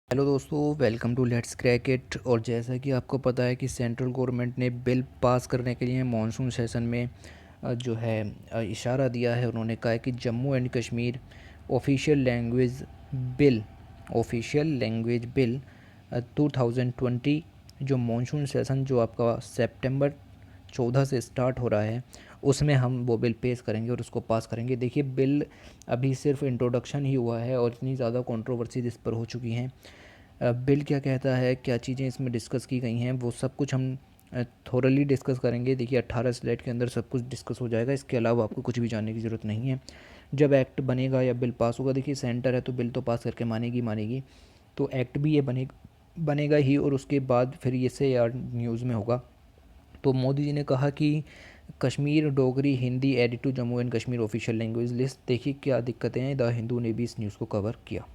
Hello दोस्तों, welcome to let's crack it. और जैसा कि आपको पता है कि सेंट्रल गवर्नमेंट ने बिल पास करने के लिए मॉनसून सेशन में जो है इशारा दिया है। उन्होंने कहा है कि Jammu and Kashmir official language bill official language bill 2020 जो मॉनसून सेशन जो आपका सितंबर 14 से स्टार्ट हो रहा है उसमें हम वो बिल पेश करेंगे और उसको पास करेंगे। देखिए, बिल अभी सिर्फ इंट्रोडक्शन ही हुआ है और इतनी ज़्यादा कंट्रोवर्सीज इस पर हो चुकी हैं। बिल क्या कहता है, क्या चीज़ें इसमें डिस्कस की गई हैं, वो सब कुछ हम थोरली डिस्कस करेंगे। देखिए, 18 स्लाइड के अंदर सब कुछ डिस्कस हो जाएगा। इसके अलावा आपको कुछ भी जानने की ज़रूरत नहीं है। जब एक्ट बनेगा या बिल पास होगा, देखिए सेंटर है तो बिल तो पास करके मानेगी, तो एक्ट भी ये बनेगा ही। और उसके बाद फिर ये से यार न्यूज़ में होगा। तो मोदी जी ने कहा कि Kashmir Dogri Hindi added to Jammu and Kashmir official language list. देखिए क्या दिक्कतें हैं, द हिंदू ने भी इस न्यूज़ को कवर किया।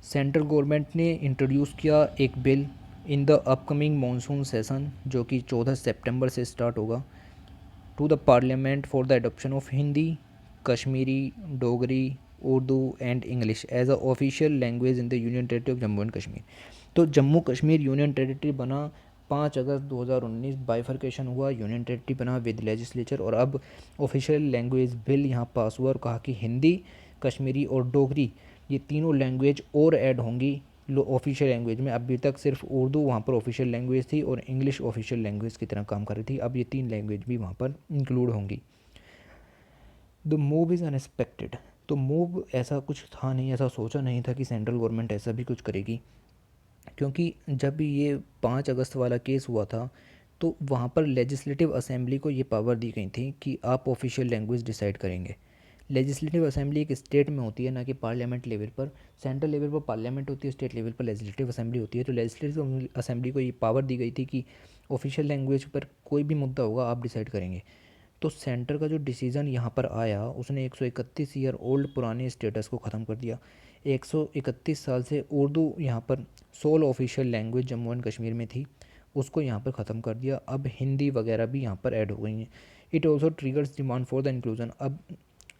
सेंट्रल गवर्नमेंट ने इंट्रोड्यूस किया एक bill in the upcoming monsoon session जो कि 14 सितंबर से स्टार्ट होगा, to the parliament for the adoption of Hindi, Kashmiri, Dogri, Urdu and English as a official language in the union territory of Jammu and Kashmir. तो जम्मू कश्मीर यूनियन टेरिटरी बना 5 अगस्त 2019, बाइफर्केशन हुआ, यूनियन टेरिटरी बना विद लेजिस्लेचर। और अब ऑफिशियल लैंग्वेज बिल यहाँ पास हुआ और कहा कि हिंदी, कश्मीरी और डोगरी ये तीनों लैंग्वेज और ऐड होंगी ऑफिशियल लैंग्वेज में। अभी तक सिर्फ उर्दू वहाँ पर ऑफिशियल लैंग्वेज थी और इंग्लिश ऑफिशियल लैंग्वेज की तरह काम कर रही थी। अब ये 3 लैंग्वेज भी वहाँ पर इंक्लूड होंगी। The move is unexpected. तो मूव ऐसा कुछ था नहीं, ऐसा सोचा नहीं था कि सेंट्रल गवर्नमेंट ऐसा भी कुछ करेगी। क्योंकि जब भी ये 5 अगस्त वाला केस हुआ था तो वहाँ पर लेजिस्लेटिव असेंबली को ये पावर दी गई थी कि आप ऑफिशियल लैंग्वेज डिसाइड करेंगे। लेजिस्लेटिव असेंबली एक स्टेट में होती है, ना कि पार्लियामेंट लेवल पर। सेंट्रल लेवल पर पार्लियामेंट होती है, स्टेट लेवल पर लेजिस्लेटिव असेंबली होती है। तो लेजिस्लेटिव असेंबली को ये पावर दी गई थी कि ऑफिशियल लैंग्वेज पर कोई भी मुद्दा होगा आप डिसाइड करेंगे। तो सेंटर का जो डिसीज़न यहाँ पर आया उसने 131 ईयर ओल्ड पुराने स्टेटस को ख़त्म कर दिया। 131 साल से उर्दू यहाँ पर sole official language Jammu and Kashmir में थी, उसको यहाँ पर ख़त्म कर दिया। अब हिंदी वगैरह भी यहाँ पर ऐड हो गई हैं। It also triggers demand for the inclusion. अब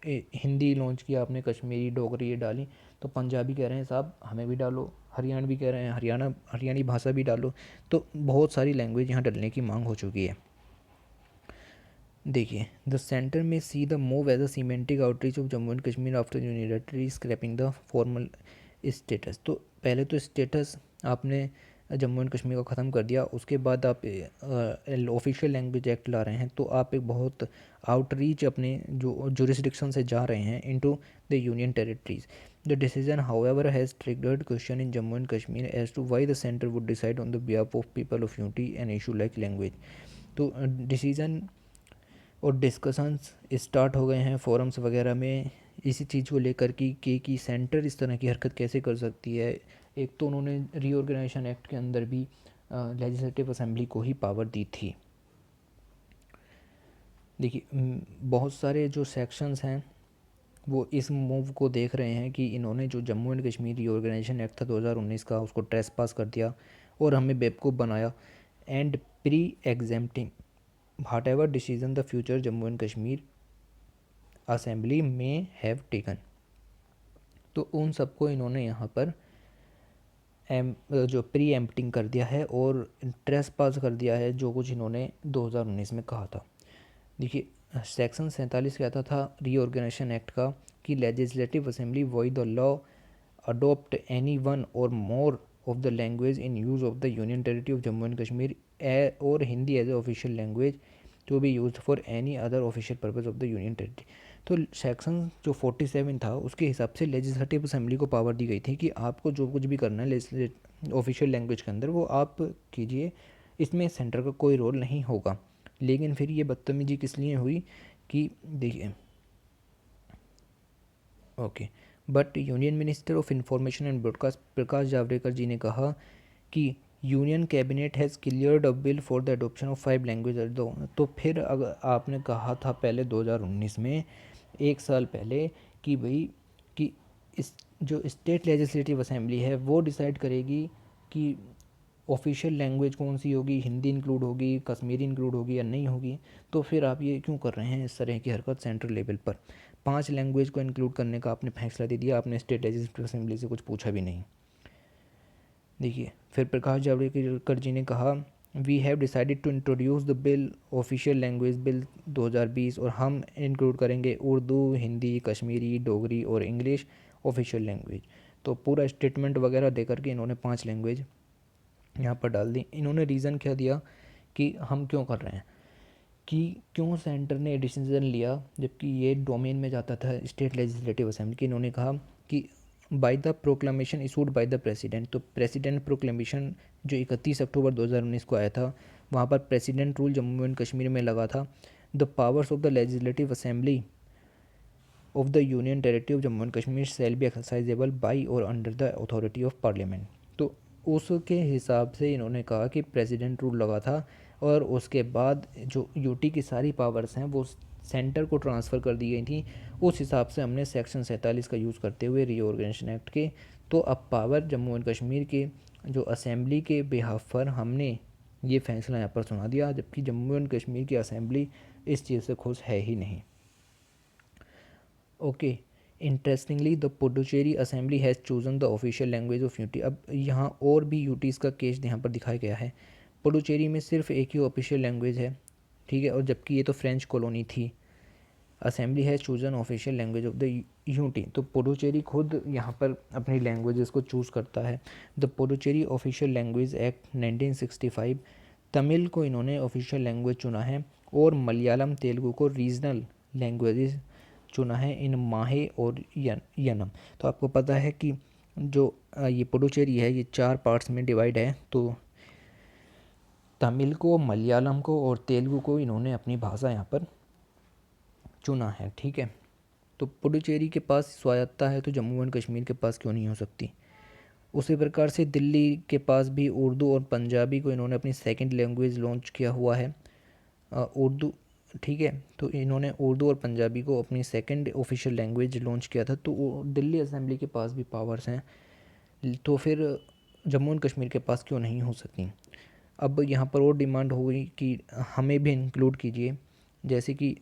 हिंदी लॉन्च किया आपने, कश्मीरी डोगरी ये डाली, तो पंजाबी कह रहे हैं साहब हमें भी डालो, हरियाणवी कह रहे हैं हरियाणी भाषा भी डालो। तो बहुत सारी लैंग्वेज यहाँ डलने की मांग हो चुकी है। देखिए, द सेंटर में see the move as a semantic outreach of Jammu and Kashmir after unilaterally scrapping the formal status. तो पहले तो स्टेटस आपने जम्मू एंड कश्मीर का ख़त्म कर दिया, उसके बाद आप ऑफिशियल लैंग्वेज एक्ट ला रहे हैं, तो आप एक बहुत आउटरीच अपने जो जुरिस्डिक्शन से जा रहे हैं into the union territories. The decision however has triggered question in Jammu and Kashmir as to why the centre would decide on the behalf of people of unity and issue like language. तो decision और discussions start हो गए हैं forums वगैरह में इसी चीज़ को लेकर कि सेंटर इस तरह की हरकत कैसे कर सकती है। एक तो उन्होंने रीऑर्गेनाइजेशन एक्ट के अंदर भी लेजिस्लेटिव असेंबली को ही पावर दी थी। देखिए, बहुत सारे जो सेक्शंस हैं वो इस मूव को देख रहे हैं कि इन्होंने जो Jammu and Kashmir reorganisation act था 2019 का, उसको ट्रेस पास कर दिया और हमें बेवकूफ़ बनाया। And pre exempting whatever decision the future Jammu and Kashmir assembly में हैव टेकन। तो उन सबको इन्होंने यहाँ पर जो प्री एम्प्टिंग कर दिया है और ट्रेस पास कर दिया है जो कुछ इन्होंने 2019 में कहा था। देखिए, सेक्शन 47 कहता था रीऑर्गेनाइजेशन एक्ट का कि legislative assembly void the law adopt any one or more of the language in use of the union territory of Jammu and Kashmir or Hindi as a official language to be use for any other official purpose of the union territory. तो section जो 47 था उसके हिसाब से legislative assembly को power दी गई थी कि आपको जो कुछ भी करना है ऑफिशियल लैंग्वेज के अंदर वो आप कीजिए, इसमें सेंटर का कोई रोल नहीं होगा। लेकिन फिर ये बदतमीजी किस लिए हुई कि देखिए, okay, but union minister of information and broadcast Prakash Javadekar ji ने कहा कि union cabinet has cleared a bill for the adoption of 5 language. तो फिर अगर आपने कहा था पहले 2019 में, 1 साल पहले, कि भाई कि इस जो स्टेट लेजिस्लेटिव असेंबली है वो डिसाइड करेगी कि ऑफिशियल लैंग्वेज कौन सी होगी, हिंदी इंक्लूड होगी, कश्मीरी इंक्लूड होगी या नहीं होगी। तो फिर आप ये क्यों कर रहे हैं इस तरह की हरकत सेंट्रल लेवल पर? 5 लैंग्वेज को इंक्लूड करने का आपने फैसला दे दिया, आपने स्टेट लेजिस्लेटिव असेंबली से कुछ पूछा भी नहीं। देखिए फिर प्रकाश जावड़ेकर जी ने कहा we have decided to introduce the bill official language bill 2020 और हम इंक्लूड करेंगे उर्दू, हिंदी, कश्मीरी, डोगरी और इंग्लिश ऑफिशियल लैंग्वेज। तो पूरा स्टेटमेंट वगैरह दे करके इन्होंने 5 लैंग्वेज यहाँ पर डाल दी। इन्होंने रीज़न क्या दिया कि हम क्यों कर रहे हैं, कि क्यों सेंटर ने डिसीजन लिया जबकि ये डोमेन में जाता था स्टेट लेजिस्लेटिव असेंबली की। इन्होंने कहा कि by the proclamation issued by the president, तो प्रेसिडेंट प्रोक्लेमेशन जो 31 अक्टूबर 2019 को आया था, वहाँ पर president rule Jammu and Kashmir में लगा था। The powers of the legislative assembly of the union territory of Jammu and Kashmir shall be exercisable by or under the authority of parliament. तो उसके हिसाब से इन्होंने कहा कि प्रेसिडेंट रूल लगा था और उसके बाद जो यूटी की सारी पावर्स हैं वो सेंटर को ट्रांसफ़र कर दी गई थी। उस हिसाब से हमने सेक्शन 47 का यूज़ करते हुए रीऑर्गेनाइजेशन एक्ट के, तो अब पावर जम्मू एंड कश्मीर के जो असेंबली के बिहाफ पर हमने ये फैसला यहाँ पर सुना दिया, जबकि जम्मू एंड कश्मीर की असेंबली इस चीज़ से खुश है ही नहीं। Okay, interestingly the Puducherry assembly has chosen the official language of UT. अब यहाँ और भी यूटीज़ का केस यहाँ पर दिखाया गया है। पुडुचेरी में सिर्फ एक ही ऑफिशियल लैंग्वेज है, ठीक है, और जबकि ये तो फ्रेंच कॉलोनी थी। Assembly has chosen official language of the UT, तो पुडुचेरी खुद यहाँ पर अपनी लैंग्वेजेस को चूज़ करता है। The Puducherry official language act 1965, Tamil को इन्होंने ऑफिशियल लैंग्वेज चुना है और मलयालम तेलुगु को रीजनल लैंग्वेजेस चुना है इन माहे और यनम। तो आपको पता है कि जो ये पुडुचेरी है ये 4 पार्ट्स में डिवाइड है, तो तमिल को, मलयालम को और तेलुगु को इन्होंने अपनी भाषा यहाँ पर चुना है, ठीक है। तो पुडुचेरी के पास स्वायत्तता है तो जम्मू एंड कश्मीर के पास क्यों नहीं हो सकती। उसी प्रकार से दिल्ली के पास भी उर्दू और पंजाबी को इन्होंने अपनी सेकंड लैंग्वेज लॉन्च किया हुआ है, उर्दू, ठीक है। तो इन्होंने उर्दू और पंजाबी को अपनी सेकंड ऑफिशियल लैंग्वेज लॉन्च किया था, तो दिल्ली असेंबली के पास भी पावर्स हैं, तो फिर जम्मू एंड कश्मीर के पास क्यों नहीं हो सकती। अब यहाँ पर और डिमांड हो गई कि हमें भी इंक्लूड कीजिए, जैसे कि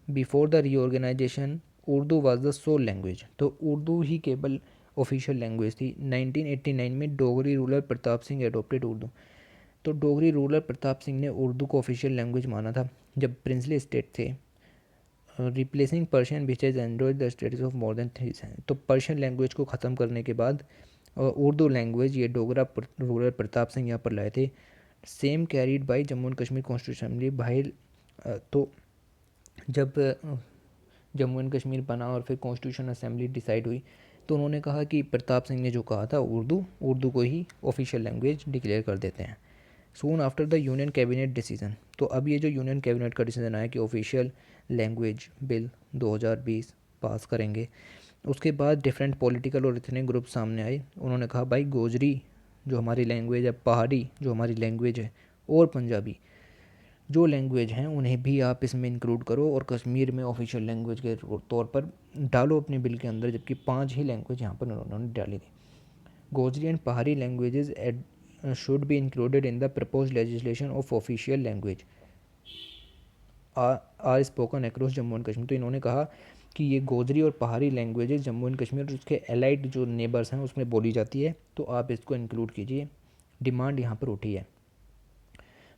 before the reorganisation Urdu was the sole language, तो उर्दू ही केवल ऑफिशियल लैंग्वेज थी। 1989 में डोगरी रूलर प्रताप सिंह एडोप्टेड उर्दू, तो डोगरी रूलर प्रताप सिंह ने उर्दू को ऑफिशियल लैंग्वेज माना था जब प्रिंसली स्टेट थे। Replacing Persian which has enjoyed the status of more than 3 century, तो पर्शियन लैंग्वेज को ख़त्म करने के बाद उर्दू लैंग्वेज ये डोगरा रूलर प्रताप सिंह यहाँ पर लाए थे। Same carried by Jammu and Kashmir constitution assembly भाई। तो जब जम्मू एंड कश्मीर बना और फिर कॉन्स्टिट्यूशन असेंबली डिसाइड हुई, तो उन्होंने कहा कि प्रताप सिंह ने जो कहा था उर्दू को ही ऑफिशियल लैंग्वेज डिक्लेयर कर देते हैं। Soon after the union cabinet decision, तो अब ये जो यूनियन कैबिनेट का डिसीजन आया कि ऑफिशियल लैंग्वेज बिल 2020 पास करेंगे, उसके बाद डिफरेंट पॉलिटिकल और इतने ग्रुप सामने आए। उन्होंने कहा भाई गोजरी जो हमारी लैंग्वेज है, पहाड़ी जो हमारी लैंग्वेज है और पंजाबी जो लैंग्वेज हैं उन्हें भी आप इसमें इंक्लूड करो और कश्मीर में ऑफिशियल लैंग्वेज के तौर पर डालो अपने बिल के अंदर, जबकि 5 ही लैंग्वेज यहाँ पर उन्होंने डाली थी। Gojri and Pahari languages should be included in the propose legislation of official language are spoken across Jammu and Kashmir, तो इन्होंने कहा कि ये गोजरी और पहाड़ी लैंग्वेजेस जम्मू एंड कश्मीर और उसके एलाइड जो नेबर्स हैं उसमें बोली जाती है, तो आप इसको इंक्लूड कीजिए। डिमांड यहाँ पर उठी है।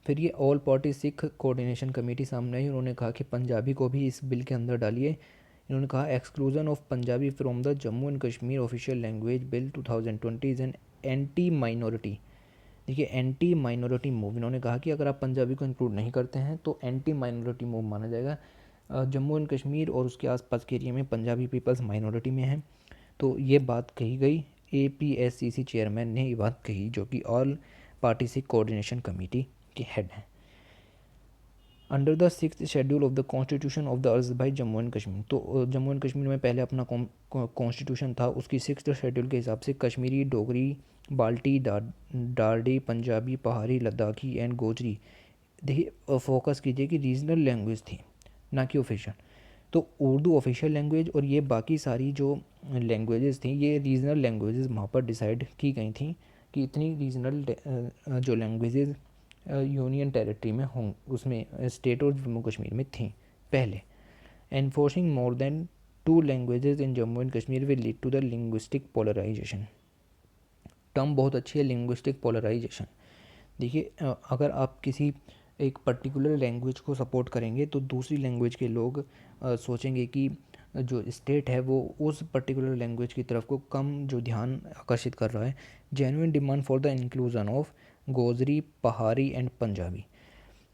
फिर ये all party Sikh coordination committee सामने आई, उन्होंने कहा कि पंजाबी को भी इस बिल के अंदर डालिए। इन्होंने कहा exclusion of Punjabi from the Jammu and Kashmir official language bill 2020 is an anti minority. देखिए एंटी माइनॉरिटी मूव, इन्होंने कहा कि अगर आप पंजाबी को इंक्लूड नहीं करते हैं तो एंटी माइनॉरिटी मूव माना जाएगा। जम्मू एंड कश्मीर और उसके आसपास के एरिया में पंजाबी पीपल्स माइनॉरिटी में हैं, तो ये बात कही गई। APSCC चेयरमैन ने ये बात कही जो कि all party Sikh coordination committee के हेड हैं। Under the 6th schedule of the constitution of the अज़रबाई जम्मू एंड कश्मीर, तो जम्मू एंड कश्मीर में पहले अपना कॉन्स्टिट्यूशन था, उसकी 6th शेड्यूल के हिसाब से कश्मीरी, डोगरी, बाल्टी, डारडी, पंजाबी, पहाड़ी, लद्दाखी एंड गोजरी, देखिए फोकस कीजिए कि रीजनल लैंग्वेज थी ना कि ऑफिशियल। तो उर्दू ऑफिशियल लैंग्वेज और ये बाकी सारी जो लैंग्वेजेस थी ये रीजनल लैंग्वेजेस वहाँ पर डिसाइड की गई थी कि इतनी रीजनल जो लैंग्वेजेस यूनियन टेरिटरी में हों, उसमें स्टेट और जम्मू कश्मीर में थी पहले। Enforcing more than 2 languages in Jammu and Kashmir will lead to the linguistic polarisation. Term बहुत अच्छी है, लिंग्विस्टिक पोलराइजेशन। देखिए अगर आप किसी एक पर्टिकुलर लैंग्वेज को सपोर्ट करेंगे तो दूसरी लैंग्वेज के लोग सोचेंगे कि जो स्टेट है वो उस पर्टिकुलर लैंग्वेज की तरफ को कम जो ध्यान आकर्षित कर रहा है। Genuine demand for the inclusion of Gojri, पहाड़ी एंड पंजाबी,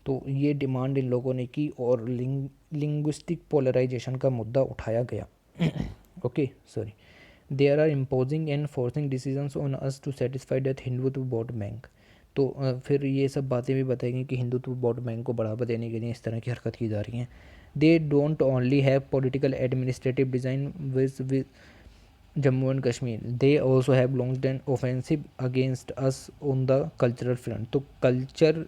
तो ये डिमांड इन लोगों ने की और लिंग्विस्टिक पोलराइजेशन का मुद्दा उठाया गया। Okay sorry, there are imposing and forcing decisions on us to satisfy that Hindutva vote bank. तो फिर ये सब बातें भी बताएंगे कि हिंदुत्व वोट बैंक को बढ़ावा देने के लिए इस तरह की हरकत की जा रही हैं। They don't only have political administrative design with Jammu and Kashmir, they also have launched an offensive against us on the cultural front. तो कल्चर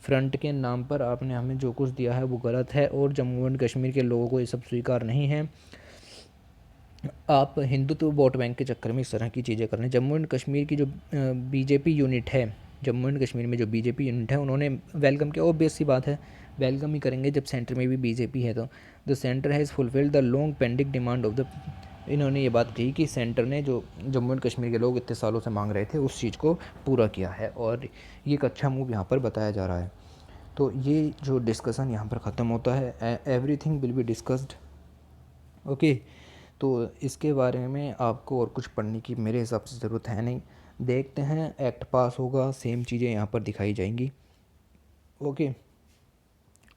फ्रंट के नाम पर आपने हमें जो कुछ दिया है वो गलत है और जम्मू एंड कश्मीर के लोगों को ये सब स्वीकार नहीं है। आप हिंदुत्व वोट बैंक के चक्कर में इस तरह की चीज़ें कर रहे हैं। जम्मू एंड कश्मीर की जो बीजेपी यूनिट है, जम्मू एंड कश्मीर में जो बीजेपी यूनिट है उन्होंने वेलकम किया। ऑब्वियस सी बात है, वेलकम ही करेंगे जब सेंटर में भी बीजेपी है। तो the centre has fulfilled the long pending demand of the, इन्होंने ये बात कही कि सेंटर ने जो जम्मू एंड कश्मीर के लोग इतने सालों से मांग रहे थे उस चीज़ को पूरा किया है और ये एक अच्छा मूव यहाँ पर बताया जा रहा है। तो ये जो डिस्कशन यहाँ पर ख़त्म होता है, everything will be discussed. Okay, तो इसके बारे में आपको और कुछ पढ़ने की मेरे हिसाब से ज़रूरत है नहीं। देखते हैं, एक्ट पास होगा, सेम चीज़ें यहाँ पर दिखाई जाएंगी। ओके,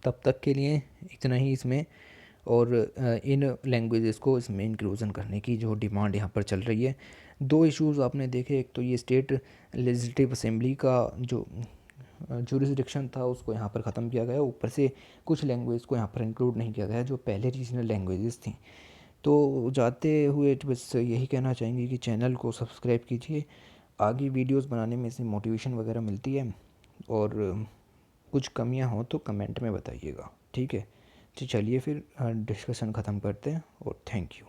तब तक के लिए इतना ही इसमें। और इन लैंग्वेजेस को इसमें इंक्लूज़न करने की जो डिमांड यहाँ पर चल रही है। दो इश्यूज़ आपने देखे, एक तो ये स्टेट लेजिस्लेटिव असेंबली का जो जुरिसडिक्शन था उसको यहाँ पर ख़त्म किया गया, ऊपर से कुछ लैंग्वेज को यहाँ पर इंक्लूड नहीं किया गया जो पहले रीजनल लैंग्वेजेस थी। तो जाते हुए बस यही कहना चाहेंगे कि चैनल को सब्सक्राइब कीजिए, आगे वीडियोस बनाने में से मोटिवेशन वगैरह मिलती है, और कुछ कमियां हो तो कमेंट में बताइएगा, ठीक है। तो चलिए फिर डिस्कशन ख़त्म करते हैं और थैंक यू।